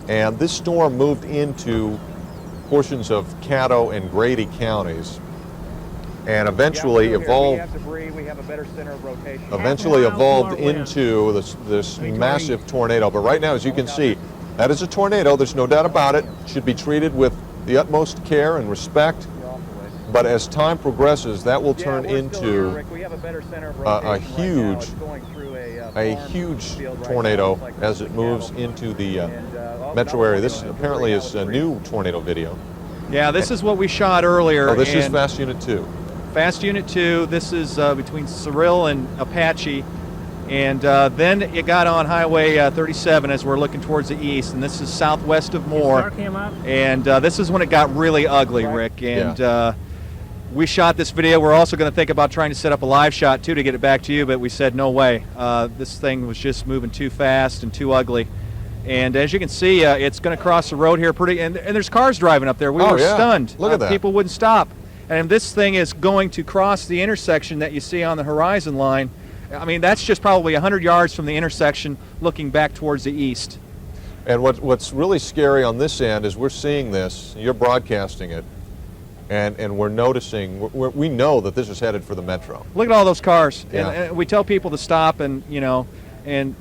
And this storm moved into portions of Caddo and Grady counties, and eventually evolved into this massive tornado. But right now, as you can see, that is a tornado. There's no doubt about it. It should be treated with the utmost care and respect. But as time progresses, that will turn into a huge tornado as it moves into the metro area. This apparently is a new tornado video. Yeah, this is what we shot earlier. Oh, this is Fast Unit 2. Fast Unit 2, this is between Cyril and Apache, and then it got on Highway 37 as we're looking towards the east, and this is southwest of Moore, and this is when it got really ugly, Rick, and we shot this video. We're also going to think about trying to set up a live shot too to get it back to you, but we said no way. This thing was just moving too fast and too ugly. And as you can see, it's going to cross the road here and there's cars driving up there. We were stunned. Look at that. People wouldn't stop. And this thing is going to cross the intersection that you see on the horizon line. I mean, that's just probably 100 yards from the intersection looking back towards the east. And what's really scary on this end is we're seeing this, you're broadcasting it, and we're noticing, we know that this is headed for the metro. Look at all those cars. Yeah. And we tell people to stop, and, you know, and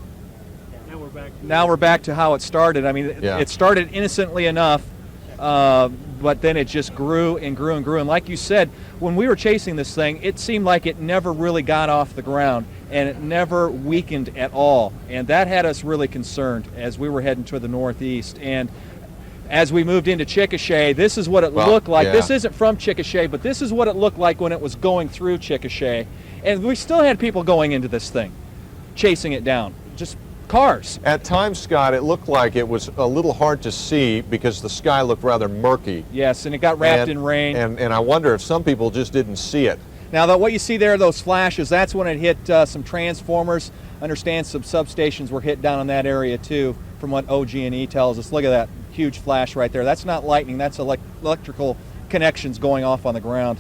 now we're back to how it started. I mean, it started innocently enough, but then it just grew and grew and grew. And like you said, when we were chasing this thing, it seemed like it never really got off the ground, and it never weakened at all. And that had us really concerned as we were heading to the northeast. And as we moved into Chickasha, this is what it looked like. This isn't from Chickasha, but this is what it looked like when it was going through Chickasha. And we still had people going into this thing, chasing it down, just cars. At times, Scott, it looked like it was a little hard to see because the sky looked rather murky. Yes, and it got wrapped in rain. And I wonder if some people just didn't see it. Now, what you see there, those flashes, that's when it hit some transformers. Understand some substations were hit down in that area too, from what OG&E tells us. Look at that huge flash right there. That's not lightning, that's electrical connections going off on the ground.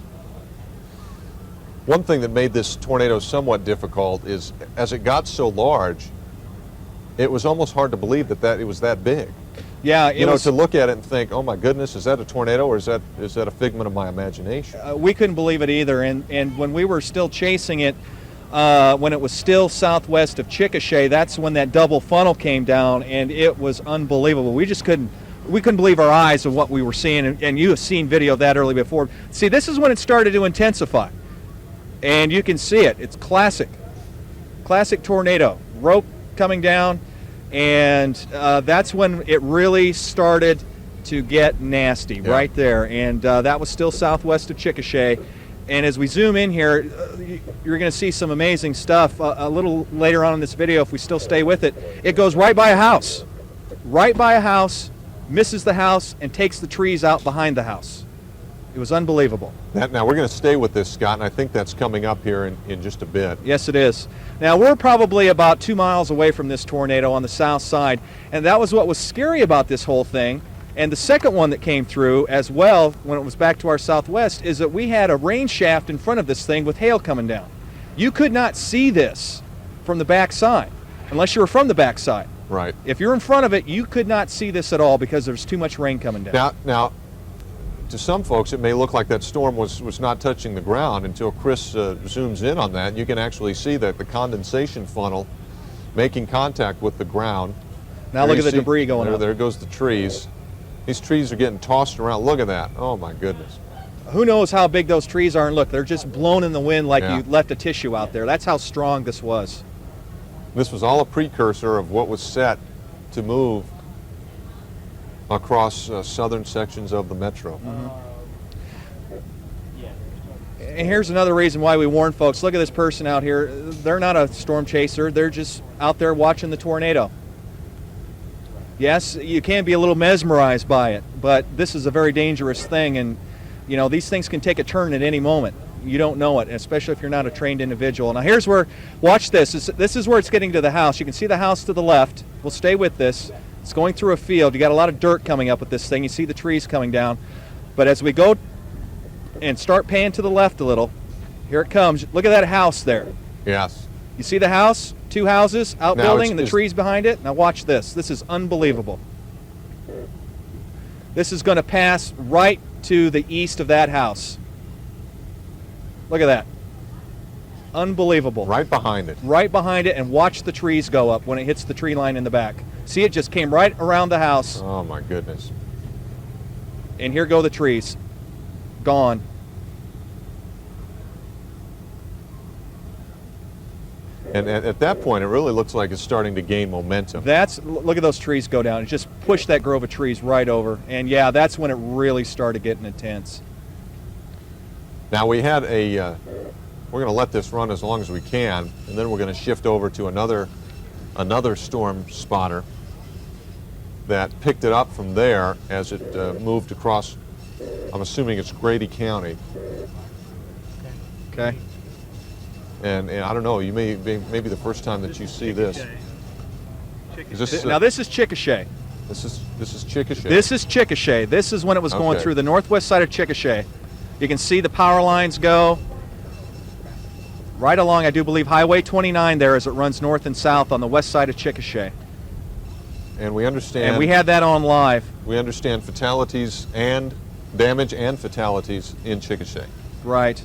One thing that made this tornado somewhat difficult is as it got so large, it was almost hard to believe that it was that big. Yeah, you know, to look at it and think, oh my goodness, is that a tornado or is that a figment of my imagination? We couldn't believe it either, and when we were still chasing it, when it was still southwest of Chickasha, that's when that double funnel came down, and it was unbelievable. We couldn't believe our eyes of what we were seeing, and you have seen video of that early before. See, this is when it started to intensify, and you can see it. It's classic tornado, rope coming down, and that's when it really started to get nasty right there, and that was still southwest of Chickasha. And as we zoom in here, you're going to see some amazing stuff. A little later on in this video, if we still stay with it, it goes right by a house, misses the house, and takes the trees out behind the house. It was unbelievable. Now, we're going to stay with this, Scott, and I think that's coming up here in just a bit. Yes, it is. Now, we're probably about 2 miles away from this tornado on the south side, and that was what was scary about this whole thing. And the second one that came through as well, when it was back to our southwest, is that we had a rain shaft in front of this thing with hail coming down. You could not see this from the back side, unless you were from the back side. Right. If you're in front of it, you could not see this at all because there's too much rain coming down. Now, to some folks, it may look like that storm was not touching the ground until Chris zooms in on that. You can actually see that the condensation funnel making contact with the ground. Now look at the debris going up. There goes the trees. These trees are getting tossed around. Look at that. Oh, my goodness. Who knows how big those trees are, and look, they're just blown in the wind like you left a tissue out there. That's how strong this was. This was all a precursor of what was set to move across southern sections of the metro. And here's another reason why we warn folks. Look at this person out here. They're not a storm chaser. They're just out there watching the tornado. Yes, you can be a little mesmerized by it, but this is a very dangerous thing, and you know, these things can take a turn at any moment. You don't know it, especially if you're not a trained individual. Now here's where, watch this. This is where it's getting to the house. You can see the house to the left. We'll stay with this. It's going through a field. You got a lot of dirt coming up with this thing. You see the trees coming down. But as we go and start paying to the left a little, here it comes. Look at that house there. Yes. You see the house? 2 houses, outbuilding, and the trees behind it. Now watch this. This is unbelievable. This is going to pass right to the east of that house. Look at that. Unbelievable. Right behind it. Right behind it, and watch the trees go up when it hits the tree line in the back. See, it just came right around the house. Oh my goodness. And here go the trees. Gone. And at that point, it really looks like it's starting to gain momentum. Look at those trees go down. It just pushed that grove of trees right over. And yeah, that's when it really started getting intense. Now we had we're going to let this run as long as we can, and then we're going to shift over to another storm spotter that picked it up from there as it moved across, I'm assuming it's Grady County. Okay. And I don't know, you may be the first time that you see this. Is this Now this is Chickasha. This is Chickasha. This is Chickasha. This is when it was going Okay. through the northwest side of Chickasha. You can see the power lines go right along, I do believe, Highway 29 there as it runs north and south on the west side of Chickasha. And we understand. And we had that on live. We understand fatalities and damage and fatalities in Chickasha. Right.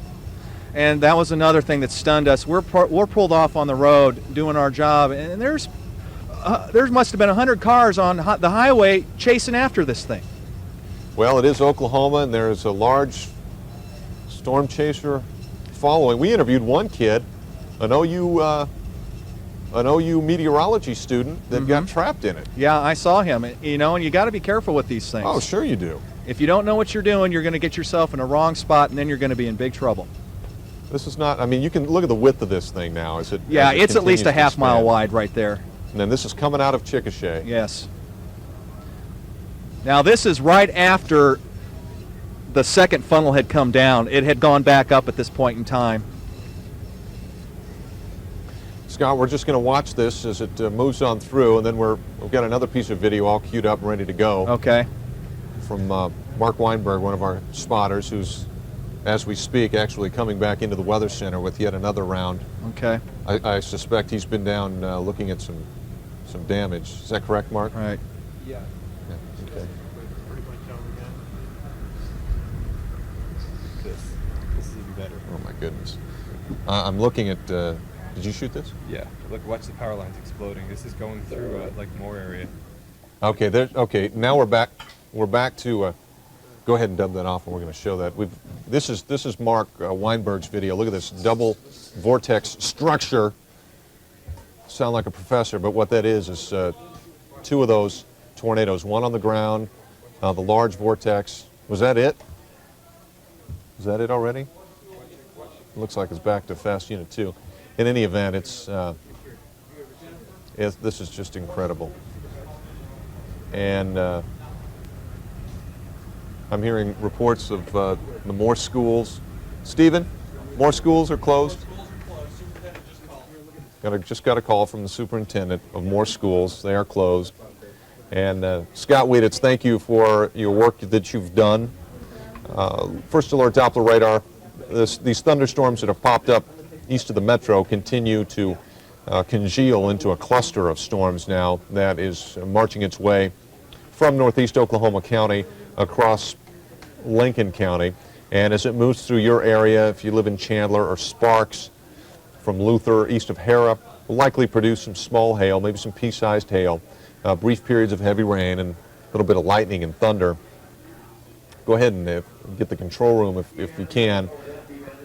And that was another thing that stunned us. We're pulled off on the road doing our job, and there must have been 100 cars on the highway chasing after this thing. Well, it is Oklahoma, and there's a large storm chaser following. We interviewed one kid, an OU meteorology student that got trapped in it. Yeah, I saw him. You know, and you got to be careful with these things. Oh, sure you do. If you don't know what you're doing, you're going to get yourself in a wrong spot, and then you're going to be in big trouble. This is not, I mean, you can look at the width of this thing now. Yeah, it's at least a continues to half mile expand. wide right there. And then this is coming out of Chickasha. Yes. Now this is right after the second funnel had come down. It had gone back up at this point in time. Scott, we're just going to watch this as it moves on through, and then we've got another piece of video all queued up and ready to go. Okay. From Mark Weinberg, one of our spotters, who's, as we speak, actually coming back into the Weather Center with yet another round. Okay. I suspect he's been down looking at some damage. Is that correct, Mark? Right. Yeah. Yeah, okay. Pretty much over again. This is even better. Oh my goodness. I'm looking at. Did you shoot this? Yeah. Look, watch the power lines exploding. This is going through like more area. Okay. Okay. Now we're back. We're back to. Go ahead and dub that off, and we're going to show that. This is Mark Weinberg's video. Look at this double vortex structure. Sound like a professor, but what that is two of those tornadoes. One on the ground, the large vortex. Was that it? Is that it already? It looks like it's back to fast unit 2. In any event, this is just incredible. And I'm hearing reports of the more schools. Stephen, more schools are closed? Just got a call from the superintendent of more schools. They are closed. And Scott Wieditz, thank you for your work that you've done. First alert Doppler radar, these thunderstorms that have popped up east of the metro continue to congeal into a cluster of storms now that is marching its way from northeast Oklahoma County across Lincoln County. And as it moves through your area, if you live in Chandler or Sparks, from Luther, east of Harrah, will likely produce some small hail, maybe some pea-sized hail, brief periods of heavy rain, and a little bit of lightning and thunder. Go ahead and get the control room if you can.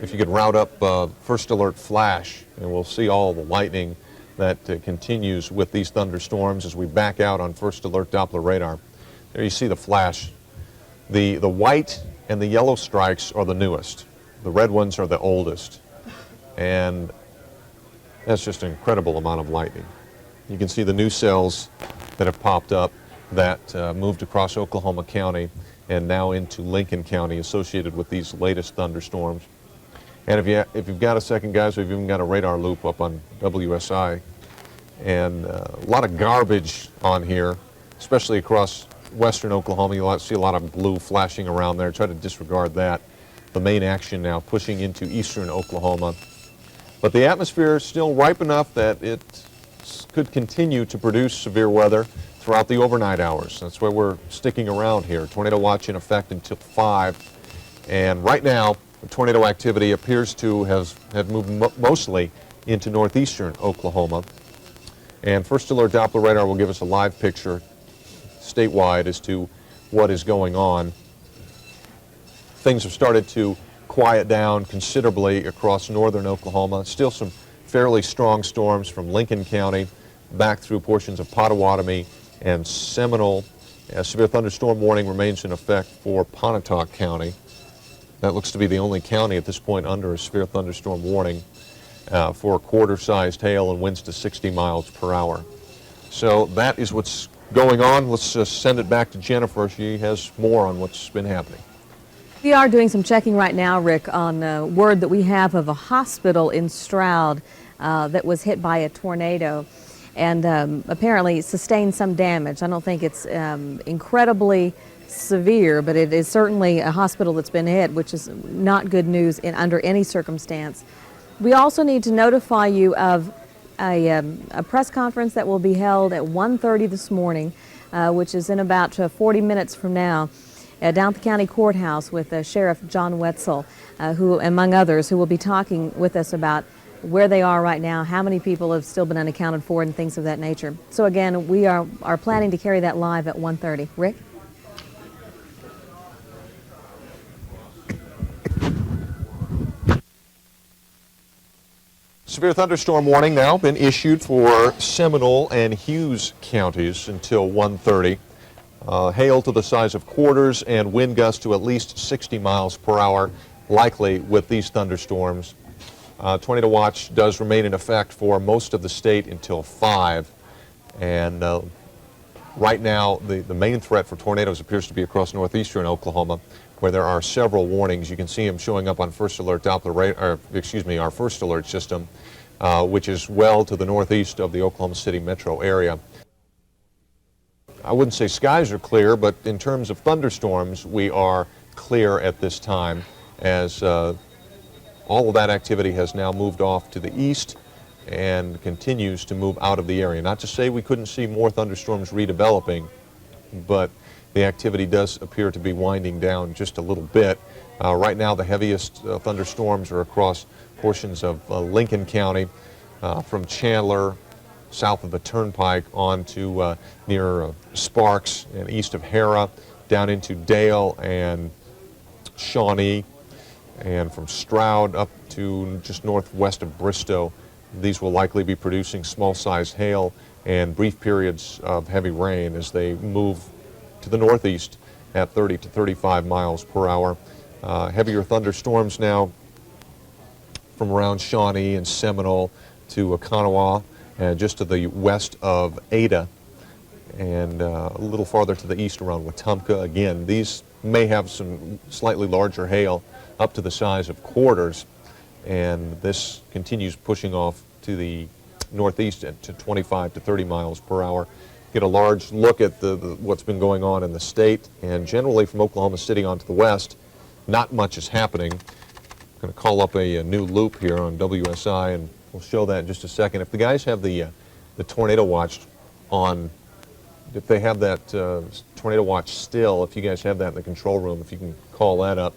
If you could route up first alert flash, and we'll see all the lightning that continues with these thunderstorms as we back out on first alert Doppler radar. There you see the flash. The white and the yellow strikes are the newest. The red ones are the oldest. And that's just an incredible amount of lightning. You can see the new cells that have popped up that moved across Oklahoma County and now into Lincoln County associated with these latest thunderstorms. And if you've got a second, guys, we've even got a radar loop up on WSI. And a lot of garbage on here, especially across western Oklahoma. You'll see a lot of blue flashing around there. Try to disregard that. The main action now pushing into eastern Oklahoma. But the atmosphere is still ripe enough that it could continue to produce severe weather throughout the overnight hours. That's where we're sticking around here. Tornado watch in effect until 5. And right now, the tornado activity appears to have moved mostly into northeastern Oklahoma. And First Alert Doppler radar will give us a live picture statewide as to what is going on. Things have started to quiet down considerably across northern Oklahoma. Still some fairly strong storms from Lincoln County back through portions of Pottawatomie and Seminole. A severe thunderstorm warning remains in effect for Pontotoc County. That looks to be the only county at this point under a severe thunderstorm warning for quarter-sized hail and winds to 60 miles per hour. So that is what's going on. Let's send it back to Jennifer. She has more on what's been happening. We are doing some checking right now, Rick, on word that we have of a hospital in Stroud that was hit by a tornado and apparently sustained some damage. I don't think it's incredibly severe, but it is certainly a hospital that's been hit, which is not good news under any circumstance. We also need to notify you of a press conference that will be held at 1:30 this morning, which is in about 40 minutes from now, down at the county courthouse with Sheriff John Wetzel, who, among others, who will be talking with us about where they are right now, how many people have still been unaccounted for, and things of that nature. So again, we are planning to carry that live at 1:30. Rick? Severe thunderstorm warning now been issued for Seminole and Hughes counties until 1:30. Hail to the size of quarters and wind gusts to at least 60 miles per hour likely with these thunderstorms. Tornado watch does remain in effect for most of the state until 5. And right now the main threat for tornadoes appears to be across northeastern Oklahoma, where there are several warnings. You can see them showing up on First Alert Doppler radar, our First Alert system, which is well to the northeast of the Oklahoma City metro area. I wouldn't say skies are clear, but in terms of thunderstorms, we are clear at this time, as all of that activity has now moved off to the east and continues to move out of the area. Not to say we couldn't see more thunderstorms redeveloping, but the activity does appear to be winding down just a little bit. Right now, the heaviest thunderstorms are across portions of Lincoln County, from Chandler, south of the Turnpike, on to near Sparks and east of Hera, down into Dale and Shawnee, and from Stroud up to just northwest of Bristow. These will likely be producing small-sized hail and brief periods of heavy rain as they move to the northeast at 30 to 35 miles per hour. Heavier thunderstorms now from around Shawnee and Seminole to Kanawha, just to the west of Ada, and a little farther to the east around Wetumpka. Again, these may have some slightly larger hail up to the size of quarters, and this continues pushing off to the northeast at to 25 to 30 miles per hour. Get a large look at what's been going on in the state, and generally from Oklahoma City onto the west, not much is happening. I'm going to call up a new loop here on WSI, and we'll show that in just a second. If the guys have the tornado watch on, if they have that tornado watch still, if you guys have that in the control room, if you can call that up,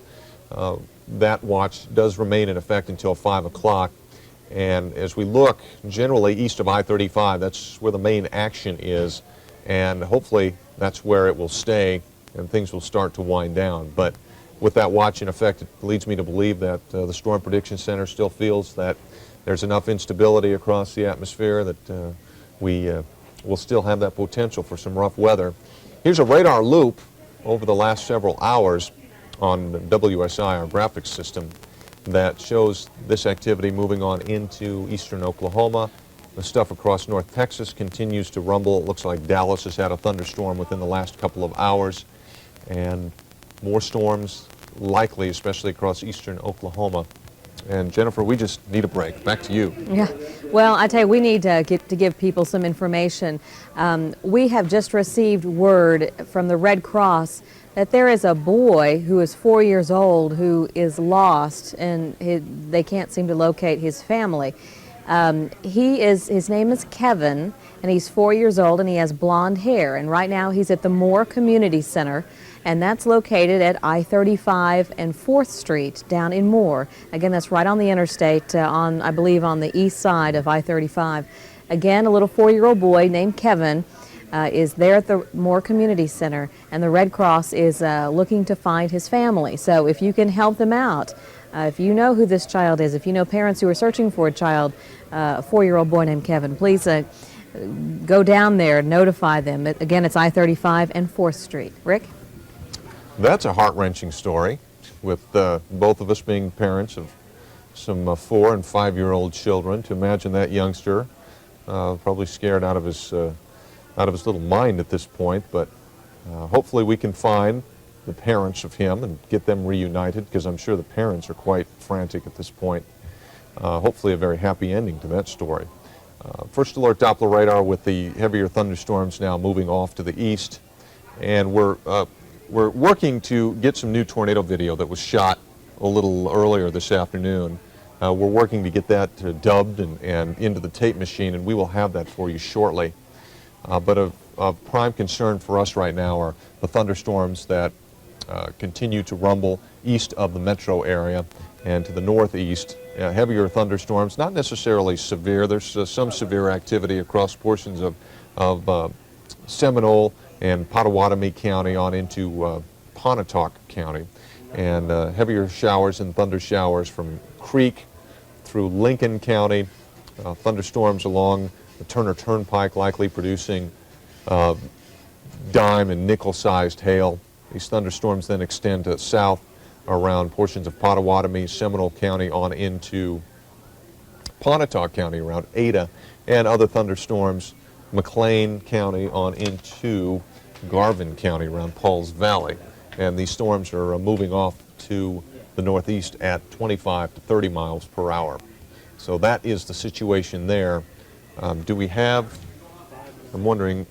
that watch does remain in effect until 5 o'clock. And as we look generally east of I-35, that's where the main action is, and hopefully that's where it will stay and things will start to wind down. But with that watch in effect, it leads me to believe that the Storm Prediction Center still feels that there's enough instability across the atmosphere that we will still have that potential for some rough weather. Here's a radar loop over the last several hours on WSI, our graphics system, that shows this activity moving on into eastern Oklahoma. The stuff across North Texas continues to rumble. It looks like Dallas has had a thunderstorm within the last couple of hours, and more storms likely, especially across eastern Oklahoma. And Jennifer, we just need a break. Back to you. Yeah. Well, I tell you, we need to give people some information. We have just received word from the Red Cross that there is a boy who is 4 years old who is lost, and they can't seem to locate his family. His name is Kevin, and he's 4 years old, and he has blonde hair. And right now he's at the Moore Community Center, and that's located at I-35 and 4th Street down in Moore. Again, that's right on the interstate, I believe, on the east side of I-35. Again, a little 4-year-old boy named Kevin is there at the Moore Community Center, and the Red Cross is looking to find his family. So if you can help them out, if you know who this child is, if you know parents who are searching for a child, a 4-year-old boy named Kevin, please go down there, notify them. Again, it's I-35 and 4th Street. Rick? That's a heart-wrenching story, with both of us being parents of some 4 and 5-year-old children. To imagine that youngster, probably scared out of his little mind at this point, but hopefully we can find the parents of him and get them reunited, because I'm sure the parents are quite frantic at this point. Hopefully a very happy ending to that story. First alert Doppler radar with the heavier thunderstorms now moving off to the east, and we're working to get some new tornado video that was shot a little earlier this afternoon. We're working to get that dubbed and into the tape machine, and we will have that for you shortly. But of prime concern for us right now are the thunderstorms that continue to rumble east of the metro area and to the northeast. Heavier thunderstorms, not necessarily severe. There's some severe activity across portions of Seminole and Pottawatomie County on into Pontotoc County, and heavier showers and thunder showers from Creek through Lincoln County. Thunderstorms along the Turner Turnpike likely producing dime and nickel-sized hail. These thunderstorms then extend to south around portions of Pottawatomie, Seminole County on into Pontotoc County around Ada, and other thunderstorms McLean County on into Garvin County around Pauls Valley. And these storms are moving off to the northeast at 25 to 30 miles per hour. So that is the situation there. Do we have, I'm wondering,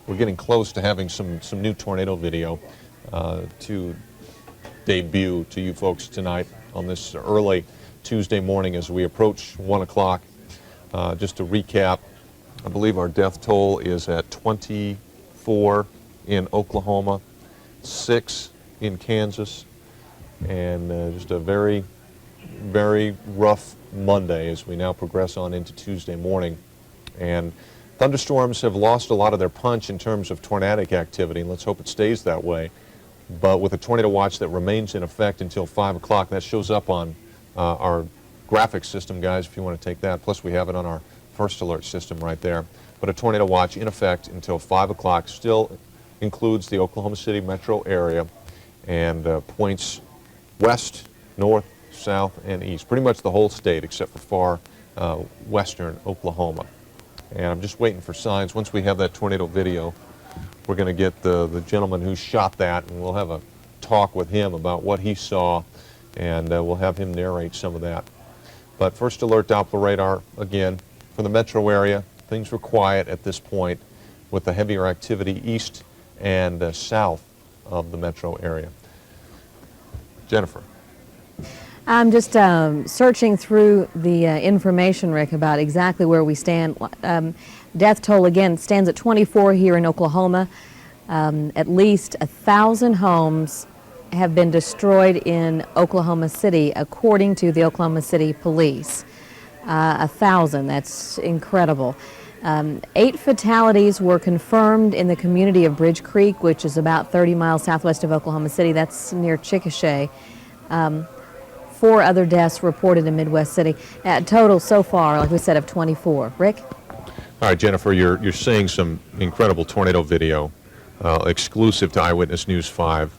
we're getting close to having some new tornado video to debut to you folks tonight on this early Tuesday morning as we approach 1 o'clock. Just to recap, I believe our death toll is at 24 in Oklahoma, 6 in Kansas, and just a very, very rough Monday as we now progress on into Tuesday morning. And thunderstorms have lost a lot of their punch in terms of tornadic activity, and let's hope it stays that way. But with a tornado watch that remains in effect until 5 o'clock, that shows up on our graphics system, guys, if you want to take that. Plus, we have it on our first alert system right there. But a tornado watch in effect until 5 o'clock still includes the Oklahoma City metro area and points west, north, south, and east. Pretty much the whole state except for far western Oklahoma. And I'm just waiting for signs. Once we have that tornado video, we're going to get the gentleman who shot that, and we'll have a talk with him about what he saw, and we'll have him narrate some of that. But first alert Doppler radar, again, for the metro area, things were quiet at this point with the heavier activity east and south of the metro area. Jennifer. I'm just searching through the information, Rick, about exactly where we stand. Death toll, again, stands at 24 here in Oklahoma. At least 1,000 homes have been destroyed in Oklahoma City, according to the Oklahoma City Police. 1,000, that's incredible. 8 fatalities were confirmed in the community of Bridge Creek, which is about 30 miles southwest of Oklahoma City. That's near Chickasha. 4 other deaths reported in Midwest City. Total so far, like we said, of 24. Rick? All right, Jennifer, you're seeing some incredible tornado video exclusive to Eyewitness News 5.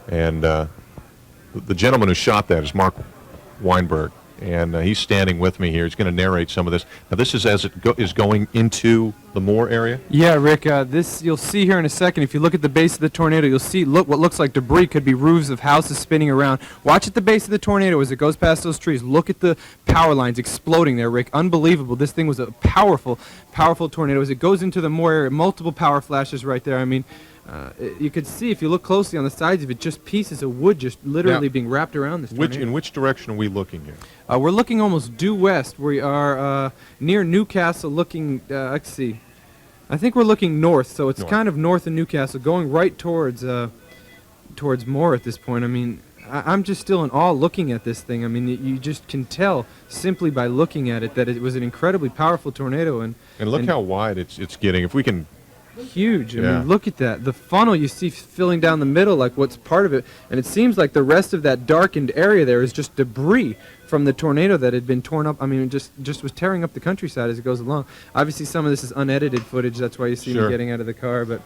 And the gentleman who shot that is Mark Weinberg. And he's standing with me here. He's going to narrate some of this. Now, this is as it is going into the Moore area? Yeah, Rick, this you'll see here in a second. If you look at the base of the tornado, you'll see what looks like debris. Could be roofs of houses spinning around. Watch at the base of the tornado as it goes past those trees. Look at the power lines exploding there, Rick. Unbelievable. This thing was a powerful, powerful tornado. As it goes into the Moore area, multiple power flashes right there. I mean, You could see if you look closely on the sides of it, just pieces of wood just literally being wrapped around this tornado. In which direction are we looking here? We're looking almost due west. We are near Newcastle looking, let's see. I think we're looking north, so it's kind of north of Newcastle, going right towards Moore at this point. I mean, I'm just still in awe looking at this thing. I mean, you just can tell simply by looking at it that it was an incredibly powerful tornado. And look how wide it's getting. If we can... Huge. I mean, look at that. The funnel you see filling down the middle, like what's part of it. And it seems like the rest of that darkened area there is just debris from the tornado that had been torn up. I mean, it just was tearing up the countryside as it goes along. Obviously, some of this is unedited footage. That's why you see me getting out of the car. But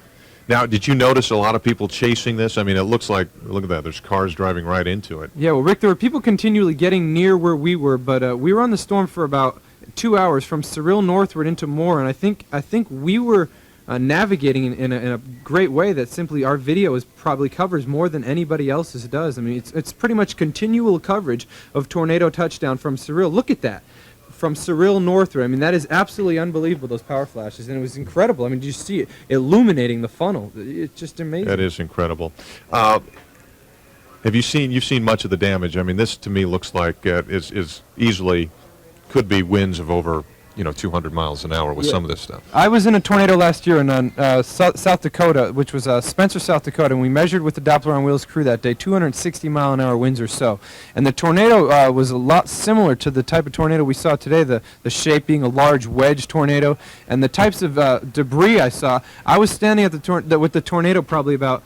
now, did you notice a lot of people chasing this? I mean, it looks like, look at that, there's cars driving right into it. Yeah, well, Rick, there were people continually getting near where we were, but we were on the storm for about 2 hours from Cyril northward into Moore, and I think we were navigating in a great way that simply our video probably covers more than anybody else's does. I mean, it's pretty much continual coverage of tornado touchdown from Cyril. Look at that. From Cyril northward. I mean, that is absolutely unbelievable, those power flashes, and it was incredible. I mean, did you see it illuminating the funnel? It's just amazing. That is incredible. You've seen much of the damage? I mean, this to me looks like is easily could be winds of over 200 miles an hour with some of this stuff. I was in a tornado last year in South Dakota, which was Spencer, South Dakota, and we measured with the Doppler on Wheels crew that day 260-mile-an-hour winds or so. And the tornado was a lot similar to the type of tornado we saw today, the shape being a large wedge tornado. And the types of debris I saw, I was standing at with the tornado probably about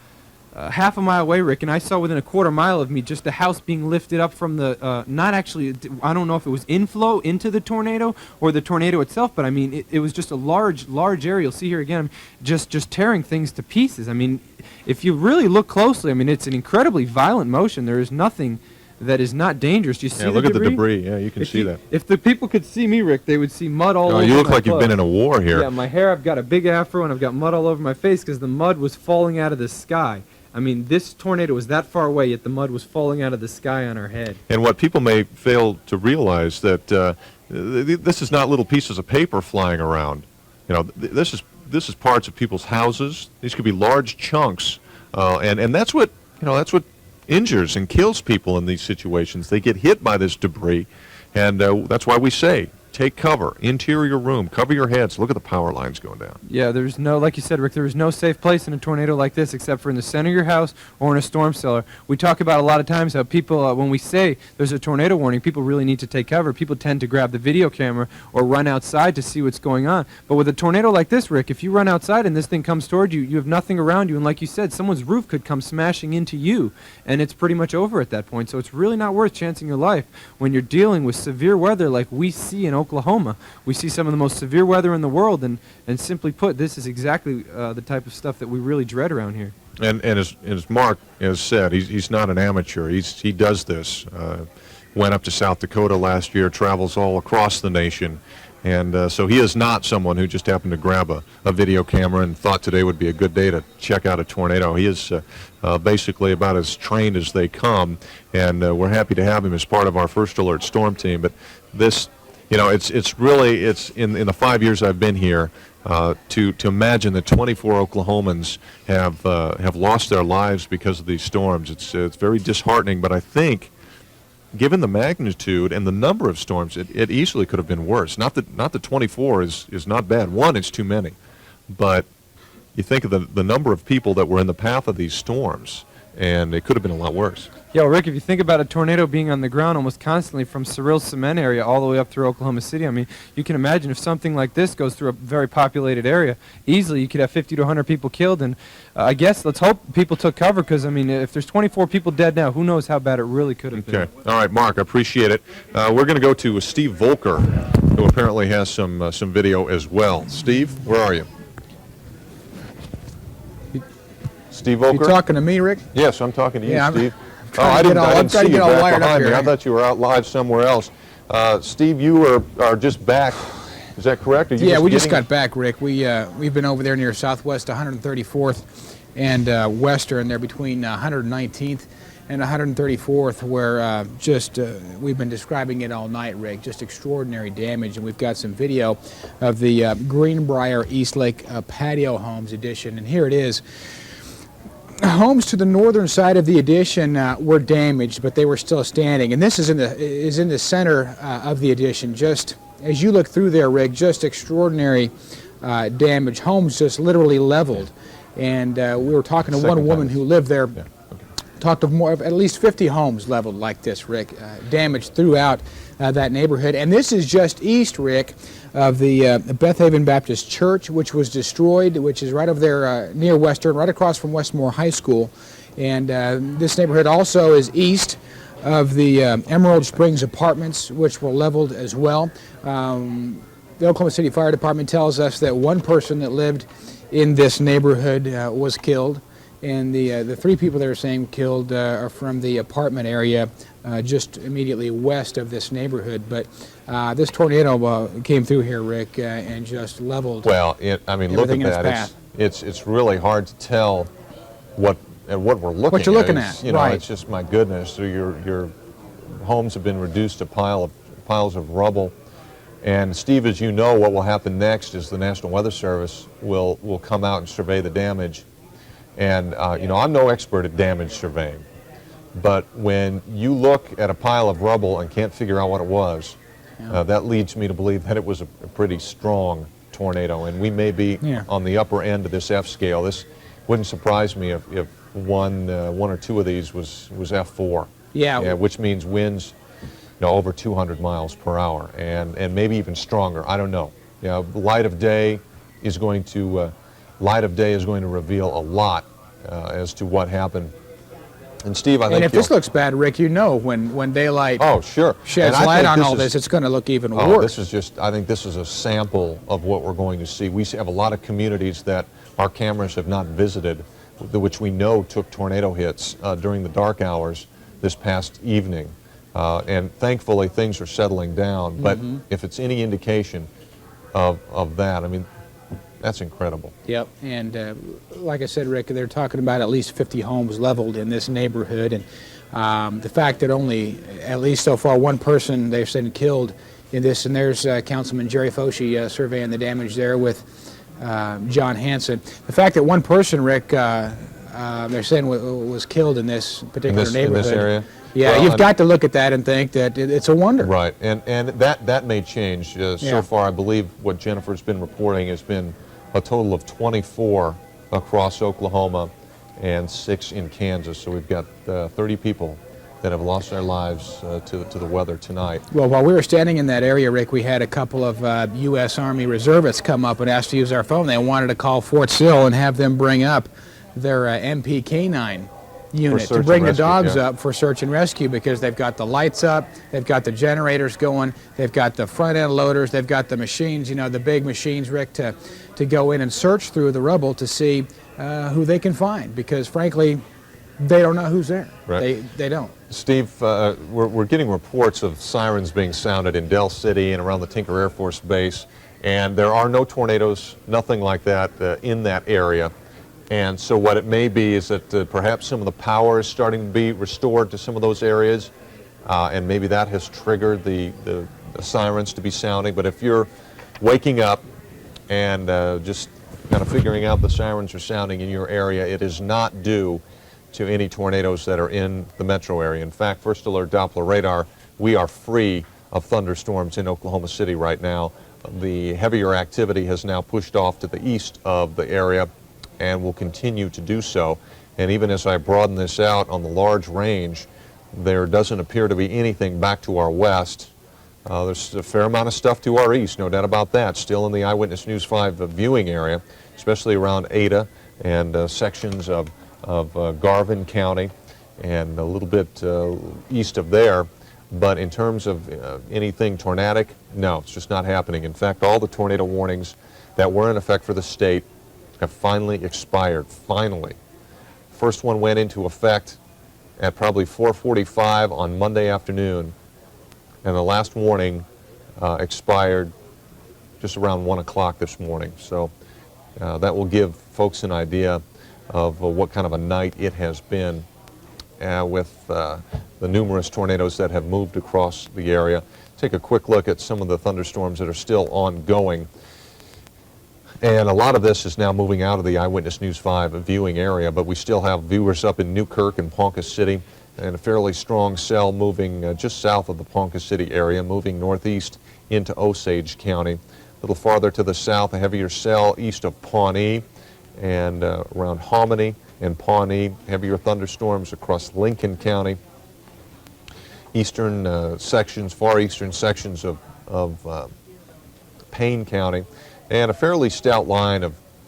half a mile away, Rick, and I saw within a quarter mile of me just the house being lifted up from the, not actually, I don't know if it was inflow into the tornado or the tornado itself, but I mean, it was just a large area. You'll see here again, just tearing things to pieces. I mean, if you really look closely, I mean, it's an incredibly violent motion. There is nothing that is not dangerous. Do you see look at the debris. Yeah, you can see that. If the people could see me, Rick, they would see mud all over you look my like you've been in a war here. Yeah, my hair, I've got a big afro, and I've got mud all over my face because the mud was falling out of the sky. I mean, this tornado was that far away, yet the mud was falling out of the sky on our head. And what people may fail to realize that this is not little pieces of paper flying around. This is parts of people's houses. These could be large chunks, and that's what injures and kills people in these situations. They get hit by this debris, and that's why we say, take cover, interior room, cover your heads. Look at the power lines going down. Yeah, there's no, like you said, Rick, there is no safe place in a tornado like this except for in the center of your house or in a storm cellar. We talk about a lot of times how people, when we say there's a tornado warning, people really need to take cover. People tend to grab the video camera or run outside to see what's going on. But with a tornado like this, Rick, if you run outside and this thing comes toward you, you have nothing around you. And like you said, someone's roof could come smashing into you, and it's pretty much over at that point. So it's really not worth chancing your life when you're dealing with severe weather like we see in Oklahoma. We see some of the most severe weather in the world, and simply put, this is exactly the type of stuff that we really dread around here. And as Mark has said, he's not an amateur. He does this. Went up to South Dakota last year, travels all across the nation, and so he is not someone who just happened to grab a video camera and thought today would be a good day to check out a tornado. He is basically about as trained as they come, and we're happy to have him as part of our First Alert Storm team. But this, it's really in the 5 years I've been here, to imagine that 24 Oklahomans have lost their lives because of these storms. It's very disheartening, but I think, given the magnitude and the number of storms, it easily could have been worse. Not that 24 is not bad. One, it's too many, but you think of the number of people that were in the path of these storms, and it could have been a lot worse. Yeah, well, Rick, if you think about a tornado being on the ground almost constantly from Cyril's cement area all the way up through Oklahoma City, I mean, you can imagine if something like this goes through a very populated area, easily you could have 50 to 100 people killed. And I guess let's hope people took cover, because, I mean, if there's 24 people dead now, who knows how bad it really could have been. Okay. All right, Mark, I appreciate it. We're going to go to Steve Volker, who apparently has some video as well. Steve, where are you? Steve Volker? You talking to me, Rick? Yes, I'm talking to you, Steve. I didn't see you back behind me. I thought you were out live somewhere else. Steve, you are just back. Is that correct? Yeah, we just got back, Rick. We've been over there near Southwest 134th and Western, there between 119th and 134th, where we've been describing it all night, Rick. Just extraordinary damage, and we've got some video of the Greenbrier East Lake patio homes edition, and here it is. homes to the northern side of the addition were damaged, but they were still standing. And this is in the center of the addition. Just as you look through there, Rick, just extraordinary damage. Homes just literally leveled. And we were talking to one woman who lived there. Yeah. Talked of more of at least 50 homes leveled like this, Rick, damaged throughout that neighborhood. And this is just east, Rick, of the Beth Haven Baptist Church, which was destroyed, which is right over there near Western, right across from Westmore High School. And this neighborhood also is east of the Emerald Springs Apartments, which were leveled as well. The Oklahoma City Fire Department tells us that one person that lived in this neighborhood was killed. And the three people that are saying killed are from the apartment area just immediately west of this neighborhood. But this tornado came through here, Rick, and just leveled. Well, I mean, look at that. It's really hard to tell what we're looking at. What you're looking at, You know, right. it's just, my goodness. So your homes have been reduced to piles of rubble. And Steve, as you know, what will happen next is the National Weather Service will come out and survey the damage. And, you know, I'm no expert at damage surveying, but when you look at a pile of rubble and can't figure out what it was, that leads me to believe that it was a pretty strong tornado, and we may be on the upper end of this F scale. This wouldn't surprise me if one or two of these was F4. Yeah, which means winds, you know, over 200 miles per hour, and maybe even stronger. I don't know. You know, light of day is going to reveal a lot as to what happened. And Steve, I think. And if this looks bad, Rick, you know when daylight sheds light on all this, it's going to look even worse. This is just, I think this is a sample of what we're going to see. We have a lot of communities that our cameras have not visited, which we know took tornado hits during the dark hours this past evening. And thankfully, things are settling down. But if it's any indication of that, I mean, that's incredible. Yep, and like I said, Rick, they're talking about at least 50 homes leveled in this neighborhood, and the fact that only, at least so far, one person they've said killed in this, and there's Councilman Jerry Foshi surveying the damage there with John Hanson. The fact that one person, Rick, they're saying was killed in this particular neighborhood. In this area? Yeah, well, you've got to look at that and think that it's a wonder. Right, and that may change. So far, I believe what Jennifer's been reporting has been a total of 24 across Oklahoma and 6 in Kansas. So we've got 30 people that have lost their lives to the weather tonight. Well, while we were standing in that area, Rick, we had a couple of U.S. Army reservists come up and asked to use our phone. They wanted to call Fort Sill and have them bring up their MPK-9 unit to bring the dogs up for search and rescue, because they've got the lights up, they've got the generators going, they've got the front end loaders, they've got the machines, you know, the big machines, Rick, to go in and search through the rubble to see who they can find, because frankly they don't know who's there. Right. They don't. Steve, we're getting reports of sirens being sounded in Del City and around the Tinker Air Force Base, and there are no tornadoes, nothing like that in that area. And so what it may be is that perhaps some of the power is starting to be restored to some of those areas, and maybe that has triggered the sirens to be sounding. But if you're waking up and just kind of figuring out the sirens are sounding in your area, it is not due to any tornadoes that are in the metro area. In fact, First Alert Doppler radar, we are free of thunderstorms in Oklahoma City right now. The heavier activity has now pushed off to the east of the area and will continue to do so. And even as I broaden this out on the large range, there doesn't appear to be anything back to our west. There's a fair amount of stuff to our east, no doubt about that, still in the Eyewitness News 5 viewing area, especially around Ada and sections of Garvin County and a little bit east of there. But in terms of anything tornadic, no, it's just not happening. In fact, all the tornado warnings that were in effect for the state have finally expired, finally. First one went into effect at probably 4:45 on Monday afternoon, and the last warning expired just around 1 o'clock this morning. So that will give folks an idea of what kind of a night it has been with the numerous tornadoes that have moved across the area. Take a quick look at some of the thunderstorms that are still ongoing. And a lot of this is now moving out of the Eyewitness News 5 viewing area, but we still have viewers up in Newkirk and Ponca City, and a fairly strong cell moving just south of the Ponca City area, moving northeast into Osage County. A little farther to the south, a heavier cell east of Pawnee and around Hominy and Pawnee. Heavier thunderstorms across Lincoln County. Eastern sections, far eastern sections of Payne County. And a fairly stout line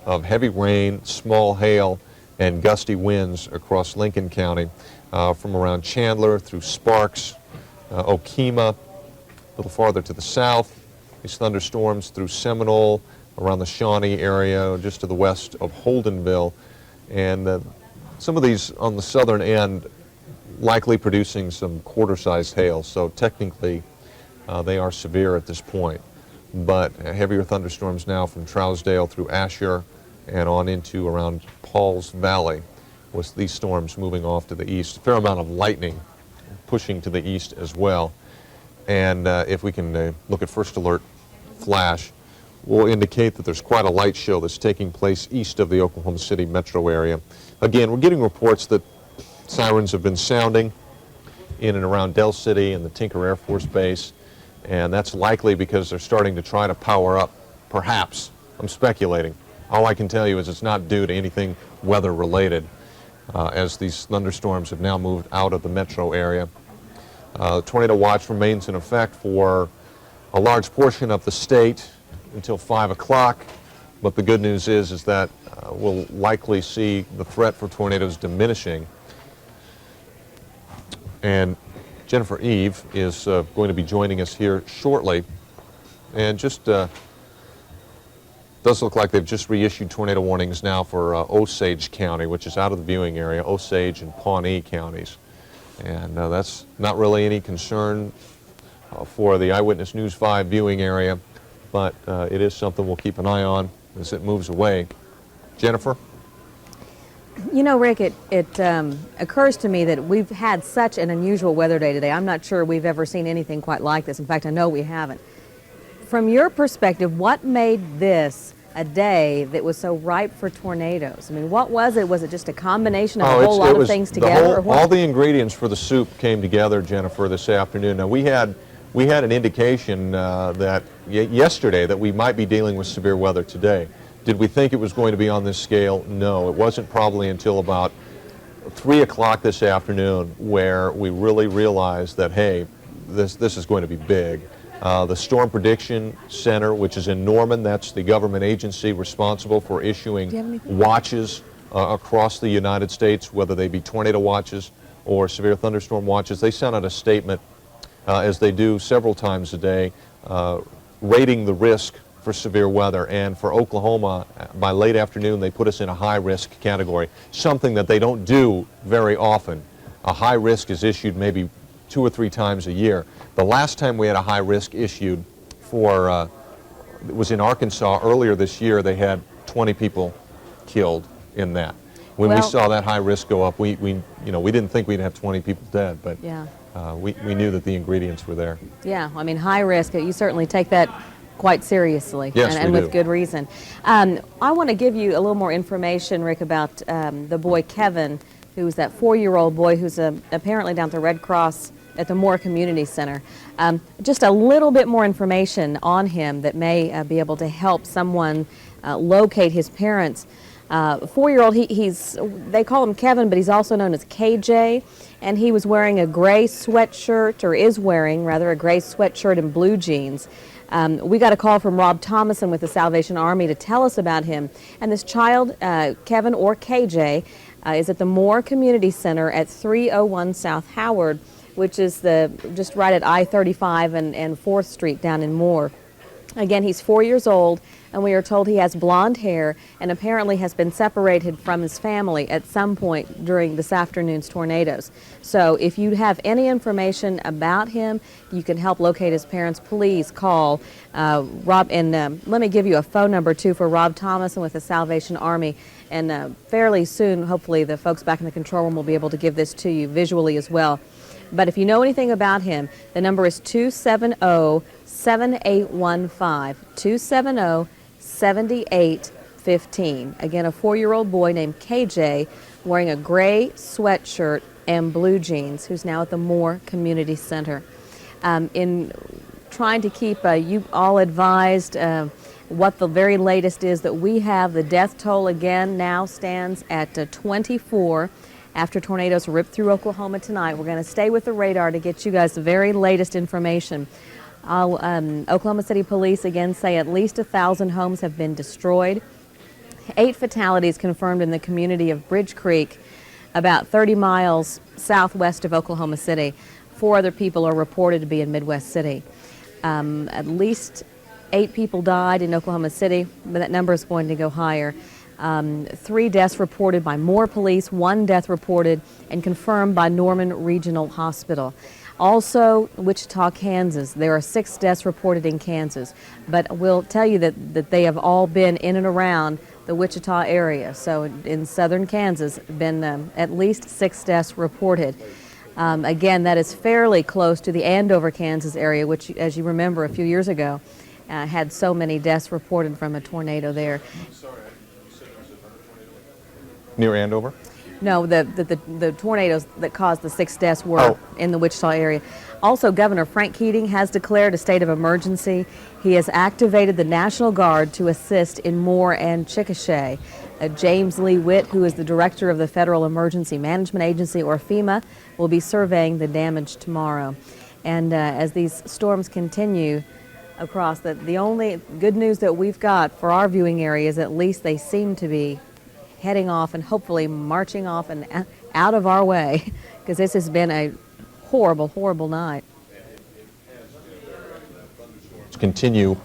of heavy rain, small hail, and gusty winds across Lincoln County from around Chandler through Sparks, Okemah, a little farther to the south. These thunderstorms through Seminole, around the Shawnee area, just to the west of Holdenville. And some of these on the southern end likely producing some quarter-sized hail, so technically they are severe at this point. But heavier thunderstorms now from Trousdale through Asher and on into around Pauls Valley, with these storms moving off to the east. A fair amount of lightning pushing to the east as well. And if we can look at first alert flash, will indicate that there's quite a light show that's taking place east of the Oklahoma City metro area. Again, we're getting reports that sirens have been sounding in and around Del City and the Tinker Air Force Base. And that's likely because they're starting to try to power up, perhaps. I'm speculating. All I can tell you is it's not due to anything weather-related, as these thunderstorms have now moved out of the metro area. Tornado watch remains in effect for a large portion of the state until 5 o'clock, but the good news is that we'll likely see the threat for tornadoes diminishing. And Jennifer Eve is going to be joining us here shortly, and just does look like they've just reissued tornado warnings now for Osage County, which is out of the viewing area, Osage and Pawnee counties. And that's not really any concern for the Eyewitness News 5 viewing area, but it is something we'll keep an eye on as it moves away. Jennifer? You know, Rick, it occurs to me that we've had such an unusual weather day today. I'm not sure we've ever seen anything quite like this. In fact, I know we haven't. From your perspective, what made this a day that was so ripe for tornadoes? I mean, what was it? Was it just a combination of a whole lot of things together? Or what? All the ingredients for the soup came together, Jennifer, this afternoon. Now, we had an indication that yesterday that we might be dealing with severe weather today. Did we think it was going to be on this scale? No, it wasn't probably until about 3 o'clock this afternoon where we really realized that, hey, this is going to be big. The Storm Prediction Center, which is in Norman, that's the government agency responsible for issuing watches across the United States, whether they be tornado watches or severe thunderstorm watches. They sent out a statement, as they do several times a day, rating the risk for severe weather. And for Oklahoma, by late afternoon, they put us in a high-risk category, something that they don't do very often. A high risk is issued maybe 2 or 3 times a year. The last time we had a high risk issued for, it was in Arkansas earlier this year. They had 20 people killed in that. When we saw that high risk go up, we didn't think we'd have 20 people dead, but yeah. We knew that the ingredients were there. Yeah, I mean, high risk, you certainly take that quite seriously, yes, and with good reason. I want to give you a little more information, Rick, about the boy Kevin, who's that 4-year-old boy who's apparently down at the Red Cross at the Moore Community Center. Just a little bit more information on him that may be able to help someone locate his parents. 4-year-old, they call him Kevin, but he's also known as KJ, and he was wearing a gray sweatshirt, or is wearing, rather, a gray sweatshirt and blue jeans. We got a call from Rob Thomason with the Salvation Army to tell us about him. And this child, Kevin or KJ, is at the Moore Community Center at 301 South Howard, which is just right at I-35 and 4th Street down in Moore. Again, he's 4 years old, and we are told he has blonde hair and apparently has been separated from his family at some point during this afternoon's tornadoes. So if you have any information about him, you can help locate his parents, please call Rob. And let me give you a phone number, too, for Rob Thomason with the Salvation Army. And fairly soon, hopefully, the folks back in the control room will be able to give this to you visually as well. But if you know anything about him, the number is 270-7815, 7815. Again, a 4-year-old boy named KJ wearing a gray sweatshirt and blue jeans, who's now at the Moore Community Center. In trying to keep you all advised, what the very latest is that we have, the death toll again now stands at 24 after tornadoes ripped through Oklahoma tonight. We're going to stay with the radar to get you guys the very latest information. Oklahoma City Police again say at least 1,000 homes have been destroyed. 8 fatalities confirmed in the community of Bridge Creek, about 30 miles southwest of Oklahoma City. 4 other people are reported to be in Midwest City. At least 8 people died in Oklahoma City, but that number is going to go higher. 3 deaths reported by Moore Police, 1 death reported and confirmed by Norman Regional Hospital. Also, Wichita, Kansas, there are 6 deaths reported in Kansas, but we'll tell you that they have all been in and around the Wichita area. So in southern Kansas, been at least 6 deaths reported. Again, that is fairly close to the Andover, Kansas area, which, as you remember, a few years ago, had so many deaths reported from a tornado there. Near Andover? No, the tornadoes that caused the 6 deaths were in the Wichita area. Also, Governor Frank Keating has declared a state of emergency. He has activated the National Guard to assist in Moore and Chickasha. James Lee Witt, who is the director of the Federal Emergency Management Agency, or FEMA, will be surveying the damage tomorrow. And as these storms continue across, the only good news that we've got for our viewing area is at least they seem to be heading off and hopefully marching off and out of our way, because this has been a horrible, horrible night. Continue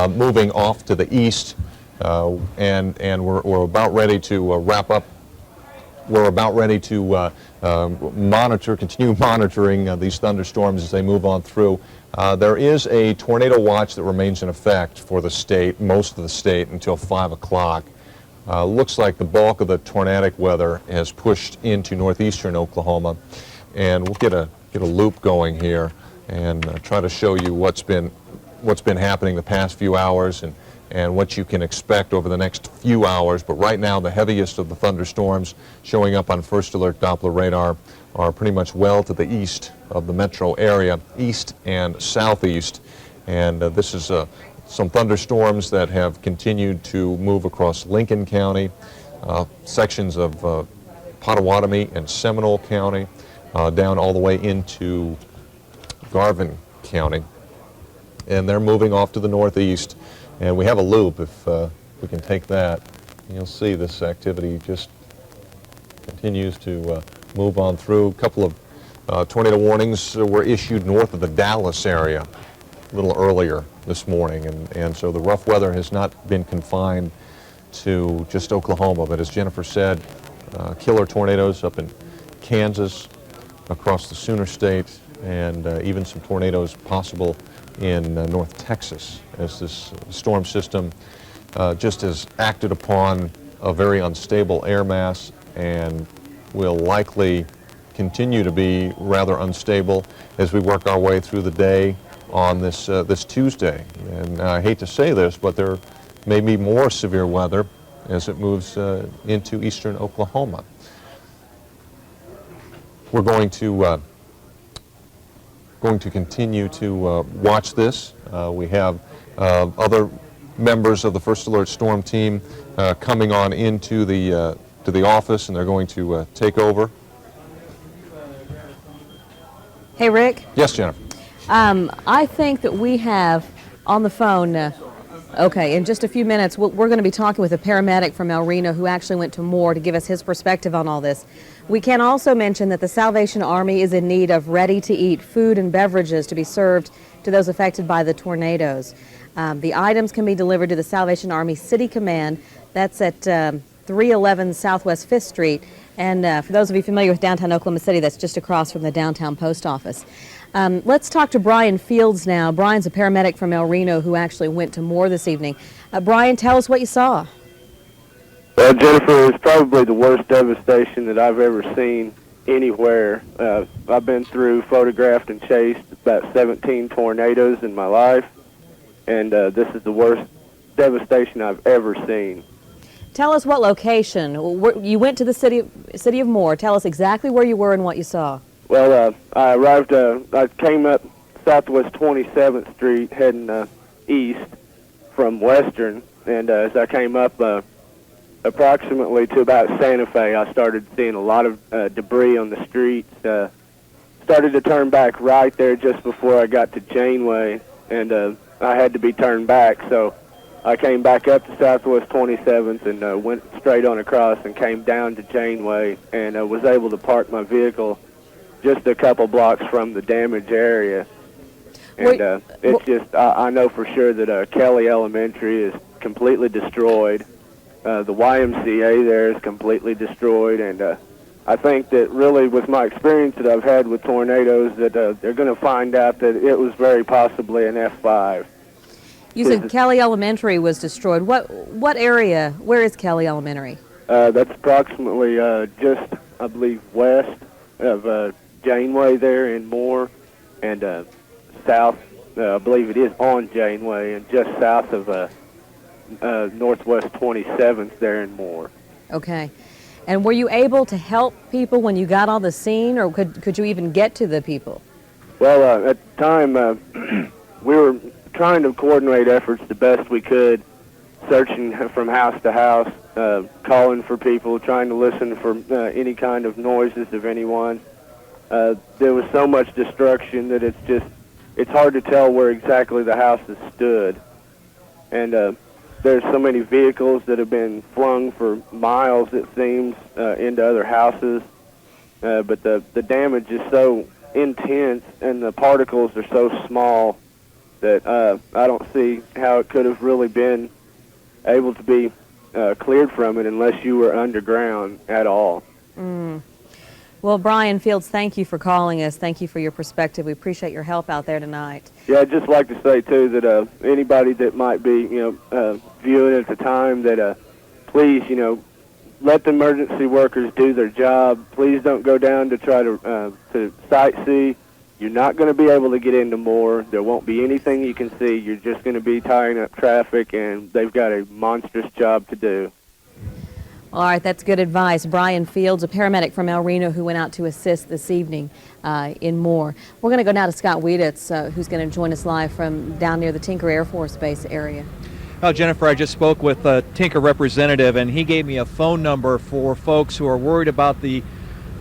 moving off to the east, and we're about ready to wrap up. We're about ready to continue monitoring these thunderstorms as they move on through. There is a tornado watch that remains in effect for the state, most of the state, until 5 o'clock. Looks like the bulk of the tornadic weather has pushed into northeastern Oklahoma, and we'll get a loop going here and try to show you what's been happening the past few hours and what you can expect over the next few hours. But right now, the heaviest of the thunderstorms showing up on first alert Doppler radar are pretty much well to the east of the metro area, east and southeast. And this is some thunderstorms that have continued to move across Lincoln County, sections of Pottawatomie and Seminole County, down all the way into Garvin County. And they're moving off to the northeast. And we have a loop, if we can take that. You'll see this activity just continues to move on through. A couple of tornado warnings were issued north of the Dallas area a little earlier this morning, and so the rough weather has not been confined to just Oklahoma, but as Jennifer said, killer tornadoes up in Kansas, across the Sooner State, and even some tornadoes possible in North Texas, as this storm system just has acted upon a very unstable air mass and will likely continue to be rather unstable as we work our way through the day on this Tuesday. And I hate to say this, but there may be more severe weather as it moves into eastern Oklahoma. We're going to continue to watch this. We have other members of the First Alert Storm Team coming on into the to the office, and they're going to take over. Hey, Rick. Yes, Jennifer. I think that we have on the phone, okay, in just a few minutes, we're going to be talking with a paramedic from El Reno who actually went to Moore to give us his perspective on all this. We can also mention that the Salvation Army is in need of ready-to-eat food and beverages to be served to those affected by the tornadoes. The items can be delivered to the Salvation Army City Command. That's at 311 Southwest 5th Street. And for those of you familiar with downtown Oklahoma City, that's just across from the downtown post office. Let's talk to Brian Fields now. Brian's a paramedic from El Reno who actually went to Moore this evening. Brian, tell us what you saw. Well, Jennifer, it's probably the worst devastation that I've ever seen anywhere. I've been through, photographed, and chased about 17 tornadoes in my life, and this is the worst devastation I've ever seen. Tell us what location. You went to the city of Moore. Tell us exactly where you were and what you saw. Well, I came up Southwest 27th Street heading east from Western, and as I came up approximately to about Santa Fe, I started seeing a lot of debris on the streets. Started to turn back right there just before I got to Janeway, and I had to be turned back, so I came back up to Southwest 27th and went straight on across and came down to Janeway, and was able to park my vehicle just a couple blocks from the damaged area. And it's just, I know for sure that Kelly Elementary is completely destroyed. The YMCA there is completely destroyed, and I think that really with my experience that I've had with tornadoes that they're going to find out that it was very possibly an F5. You said Kelly Elementary was destroyed. What area? Where is Kelly Elementary? That's approximately just, I believe, west of Janeway there in Moore, and south, I believe it is on Janeway, and just south of Northwest 27th there in Moore. Okay. And were you able to help people when you got on the scene, or could you even get to the people? Well, at the time, we were trying to coordinate efforts the best we could, searching from house to house, calling for people, trying to listen for any kind of noises of anyone. There was so much destruction that it's hard to tell where exactly the houses stood. And there's so many vehicles that have been flung for miles, it seems, into other houses. But the damage is so intense and the particles are so small that I don't see how it could have really been able to be cleared from it unless you were underground at all. Well, Brian Fields, thank you for calling us. Thank you for your perspective. We appreciate your help out there tonight. Yeah, I'd just like to say, too, that anybody that might be, viewing at the time, that please, let the emergency workers do their job. Please don't go down to try to sightsee. You're not going to be able to get into Moore. There won't be anything you can see. You're just going to be tying up traffic, and they've got a monstrous job to do. All right, that's good advice. Brian Fields, a paramedic from El Reno who went out to assist this evening in Moore. We're going to go now to Scott Wieditz, who's going to join us live from down near the Tinker Air Force Base area. Well, Jennifer, I just spoke with a Tinker representative, and he gave me a phone number for folks who are worried about the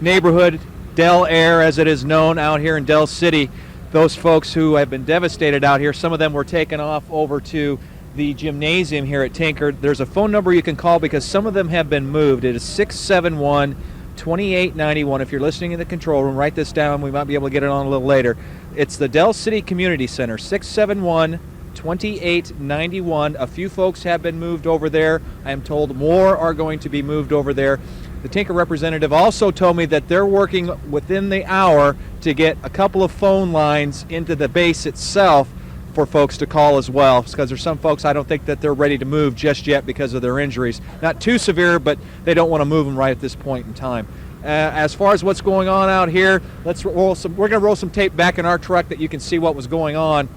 neighborhood, Del Air as it is known out here in Del City. Those folks who have been devastated out here, some of them were taken off over to the gymnasium here at Tinker. There's a phone number you can call because some of them have been moved. It is 671-2891. If you're listening in the control room, write this down. We might be able to get it on a little later. It's the Del City Community Center, 671-2891. A few folks have been moved over there. I am told more are going to be moved over there. The Tinker representative also told me that they're working within the hour to get a couple of phone lines into the base itself for folks to call as well, because there's some folks I don't think that they're ready to move just yet because of their injuries. Not too severe, but they don't want to move them right at this point in time. As far as what's going on out here, we're going to roll some tape back in our truck that you can see what was going on.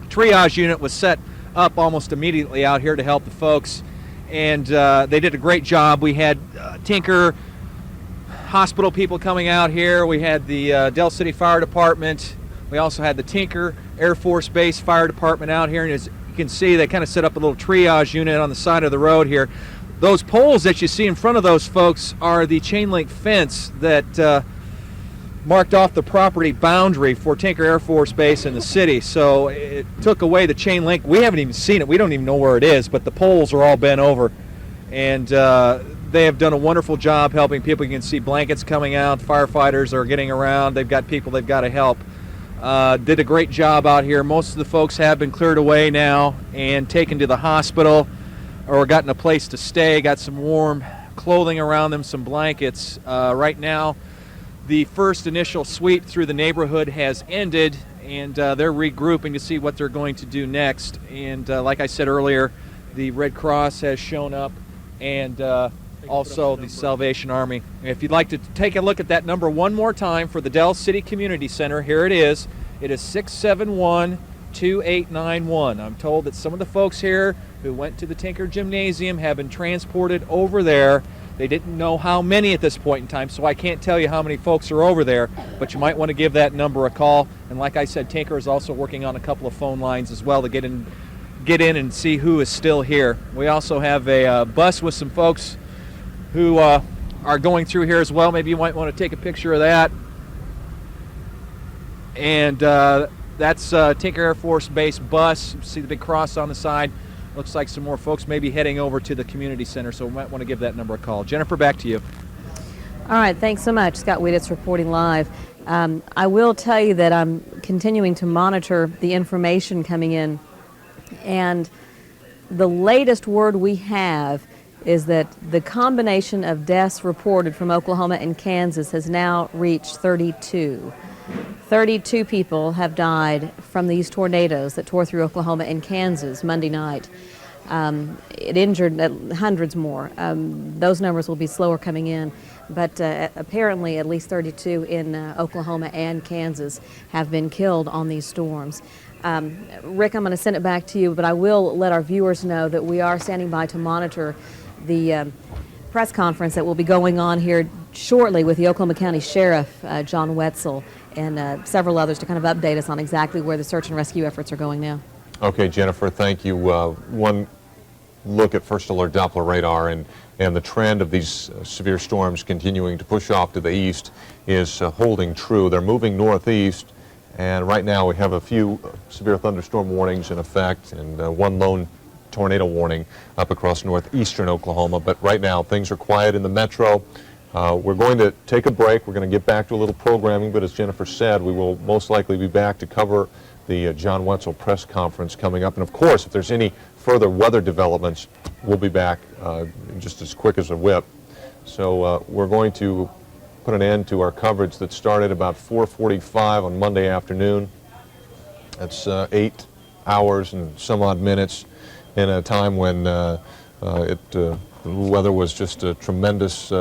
Triage unit was set up almost immediately out here to help the folks, and they did a great job. We had Tinker hospital people coming out here. We had the Del City Fire Department. We also had the Tinker Air Force Base Fire Department out here, and as you can see, they kind of set up a little triage unit on the side of the road here. Those poles that you see in front of those folks are the chain link fence that marked off the property boundary for Tinker Air Force Base in the city. So it took away the chain link. We haven't even seen it. We don't even know where it is, but the poles are all bent over. And they have done a wonderful job helping people. You can see blankets coming out. Firefighters are getting around. They've got people they've got to help. Did a great job out here. Most of the folks have been cleared away now and taken to the hospital or gotten a place to stay, got some warm clothing around them, some blankets. Right now, the first initial sweep through the neighborhood has ended, and they're regrouping to see what they're going to do next. And like I said earlier, the Red Cross has shown up, and also the Salvation Army. If you'd like to take a look at that number one more time for the Del City Community Center, here it is. It is 671-2891. I'm told that some of the folks here who went to the Tinker Gymnasium have been transported over there. They didn't know how many at this point in time, so I can't tell you how many folks are over there, but you might want to give that number a call. And like I said, Tinker is also working on a couple of phone lines as well to get in and see who is still here. We also have a bus with some folks who are going through here as well. Maybe you might want to take a picture of that. And that's Tinker Air Force Base bus. See the big cross on the side. Looks like some more folks may be heading over to the community center, so we might want to give that number a call. Jennifer, back to you. All right, thanks so much. Scott Wieditz reporting live. I will tell you that I'm continuing to monitor the information coming in, and the latest word we have is that the combination of deaths reported from Oklahoma and Kansas has now reached 32. 32 people have died from these tornadoes that tore through Oklahoma and Kansas Monday night. It injured hundreds more. Those numbers will be slower coming in, but apparently at least 32 in Oklahoma and Kansas have been killed on these storms. Rick, I'm going to send it back to you, but I will let our viewers know that we are standing by to monitor the press conference that will be going on here shortly with the Oklahoma County Sheriff, John Wetzel, and several others to kind of update us on exactly where the search and rescue efforts are going now. Okay, Jennifer, thank you. One look at First Alert Doppler radar and the trend of these severe storms continuing to push off to the east is holding true. They're moving northeast, and right now we have a few severe thunderstorm warnings in effect and one lone tornado warning up across northeastern Oklahoma. But right now things are quiet in the metro. We're going to take a break. We're going to get back to a little programming, but as Jennifer said, we will most likely be back to cover the John Wetzel press conference coming up. And of course, if there's any further weather developments, we'll be back just as quick as a whip. So we're going to put an end to our coverage that started about 4:45 on Monday afternoon. That's 8 hours and some odd minutes in a time when the weather was just a tremendous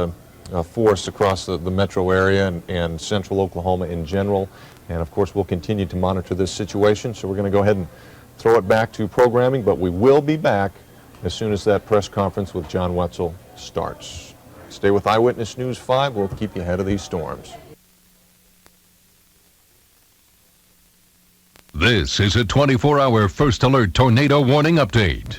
force across the metro area and central Oklahoma in general. And of course, we'll continue to monitor this situation. So we're going to go ahead and throw it back to programming, but we will be back as soon as that press conference with John Wetzel starts. Stay with Eyewitness News 5. We'll keep you ahead of these storms. This is a 24-hour First Alert Tornado Warning Update.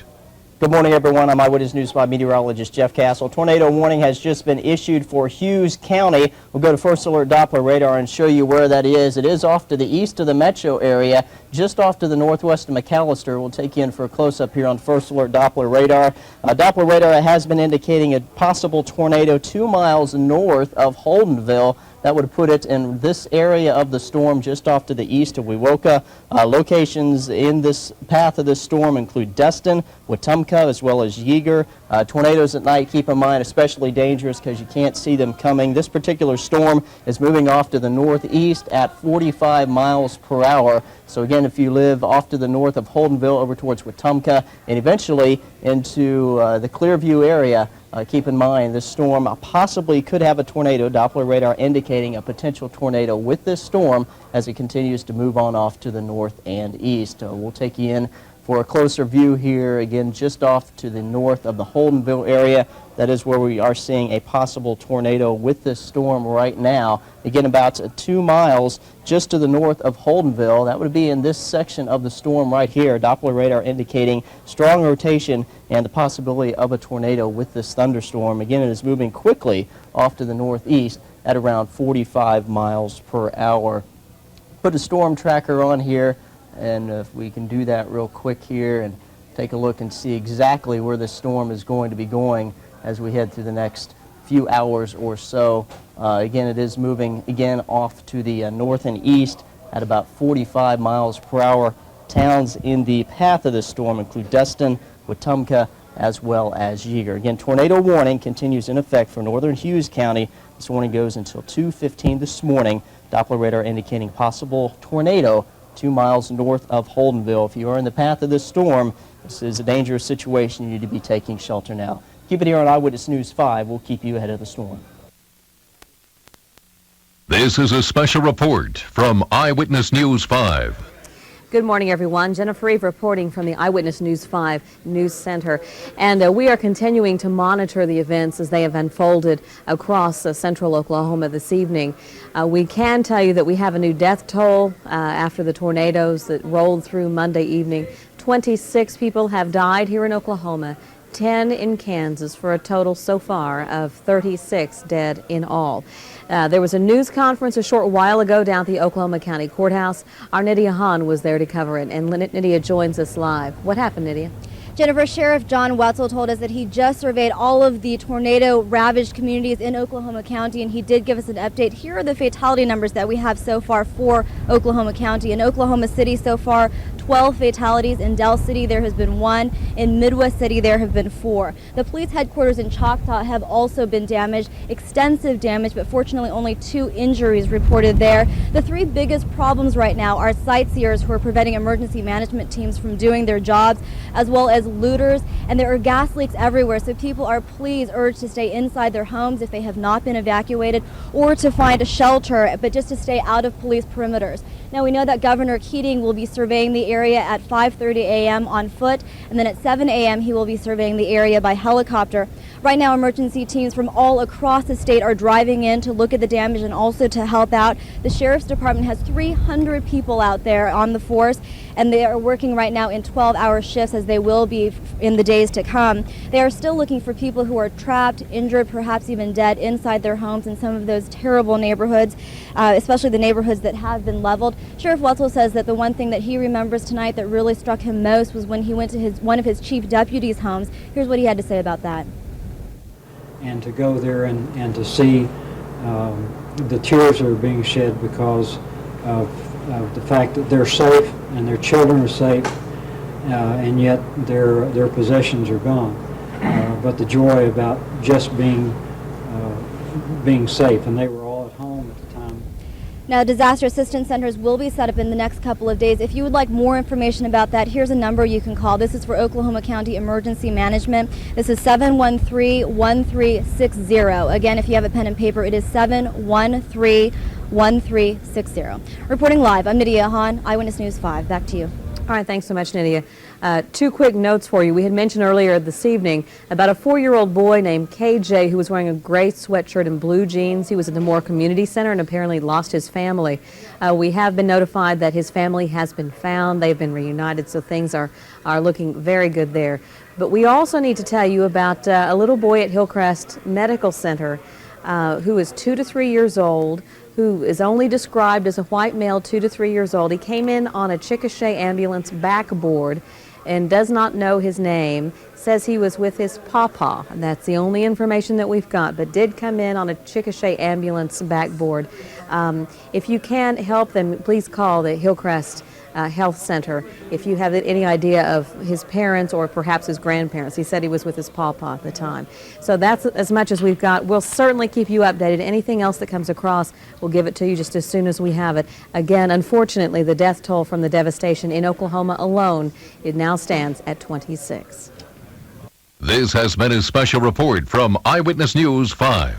Good morning, everyone. I'm Eyewitness News 5 meteorologist Jeff Castle. Tornado warning has just been issued for Hughes County. We'll go to First Alert Doppler radar and show you where that is. It is off to the east of the metro area, just off to the northwest of McAllister. We'll take you in for a close-up here on First Alert Doppler radar. Doppler radar has been indicating a possible tornado 2 miles north of Holdenville. That would put it in this area of the storm just off to the east of Wewoka. Locations in this path of this storm include Destin, Wetumpka, as well as Yeager. Tornadoes at night, keep in mind, especially dangerous because you can't see them coming. This particular storm is moving off to the northeast at 45 miles per hour. So again, if you live off to the north of Holdenville over towards Wetumpka and eventually into the Clearview area, keep in mind this storm possibly could have a tornado. Doppler radar indicating a potential tornado with this storm as it continues to move on off to the north and east. We'll take you in for a closer view here, again, just off to the north of the Holdenville area. That is where we are seeing a possible tornado with this storm right now. Again, about 2 miles just to the north of Holdenville. That would be in this section of the storm right here. Doppler radar indicating strong rotation and the possibility of a tornado with this thunderstorm. Again, it is moving quickly off to the northeast at around 45 miles per hour. Put a storm tracker on here, and if we can do that real quick here and take a look and see exactly where this storm is going to be going as we head through the next few hours or so. Again, it is moving again off to the north and east at about 45 miles per hour. Towns in the path of this storm include Destin, Wetumpka, as well as Yeager. Again, tornado warning continues in effect for northern Hughes County. This warning goes until 2:15 this morning. Doppler radar indicating possible tornado 2 miles north of Holdenville. If you are in the path of this storm, this is a dangerous situation. You need to be taking shelter now. Keep it here on Eyewitness News 5. We'll keep you ahead of the storm. This is a special report from Eyewitness News 5. Good morning, everyone. Jennifer Eve reporting from the Eyewitness News 5 News Center. And we are continuing to monitor the events as they have unfolded across central Oklahoma this evening. We can tell you that we have a new death toll after the tornadoes that rolled through Monday evening. 26 people have died here in Oklahoma, 10 in Kansas, for a total so far of 36 dead in all. There was a news conference a short while ago down at the Oklahoma County Courthouse. Our Nydia Hahn was there to cover it, and Nydia joins us live. What happened, Nydia? Jennifer, Sheriff John Wetzel told us that he just surveyed all of the tornado-ravaged communities in Oklahoma County, and he did give us an update. Here are the fatality numbers that we have so far for Oklahoma County. In Oklahoma City so far, 12 fatalities. In Del City, there has been 1. In Midwest City, there have been 4. The police headquarters in Choctaw have also been damaged, extensive damage, but fortunately only 2 injuries reported there. The 3 biggest problems right now are sightseers who are preventing emergency management teams from doing their jobs, as well as looters, and there are gas leaks everywhere, so people are please urged to stay inside their homes if they have not been evacuated, or to find a shelter, but just to stay out of police perimeters. Now, we know that Governor Keating will be surveying the area at 5:30 a.m. on foot, and then at 7 a.m. he will be surveying the area by helicopter. Right now, emergency teams from all across the state are driving in to look at the damage and also to help out. The Sheriff's Department has 300 people out there on the force, and they are working right now in 12-hour shifts, as they will be in the days to come. They are still looking for people who are trapped, injured, perhaps even dead inside their homes in some of those terrible neighborhoods, especially the neighborhoods that have been leveled. Sheriff Wetzel says that the one thing that he remembers tonight that really struck him most was when he went to one of his chief deputies' homes. Here's what he had to say about that. And to go there and to see the tears that are being shed because of the fact that they're safe and their children are safe, and yet their possessions are gone. But the joy about just being safe, and they were all at home at the time. Now, disaster assistance centers will be set up in the next couple of days. If you would like more information about that, here's a number you can call. This is for Oklahoma County Emergency Management. This is 713-1360. Again, if you have a pen and paper, it is 713-1360. Reporting live, I'm Nydia Hahn, Eyewitness News 5. Back to you. All right, thanks so much, Nydia. 2 quick notes for you. We had mentioned earlier this evening about a 4-year-old boy named KJ who was wearing a gray sweatshirt and blue jeans. He was at the Moore Community Center and apparently lost his family. We have been notified that his family has been found. They've been reunited, so things are looking very good there. But we also need to tell you about a little boy at Hillcrest Medical Center who is 2 to 3 years old, who is only described as a white male, 2 to 3 years old. He came in on a Chickasha ambulance backboard and does not know his name, says he was with his pawpaw. And that's the only information that we've got, but did come in on a Chickasha ambulance backboard. If you can help them, please call the Hillcrest Health Center if you have any idea of his parents or perhaps his grandparents. He said he was with his pawpaw at the time. So that's as much as we've got. We'll certainly keep you updated. Anything else that comes across, we'll give it to you just as soon as we have it. Again, unfortunately, the death toll from the devastation in Oklahoma alone, it now stands at 26. This has been a special report from Eyewitness News 5.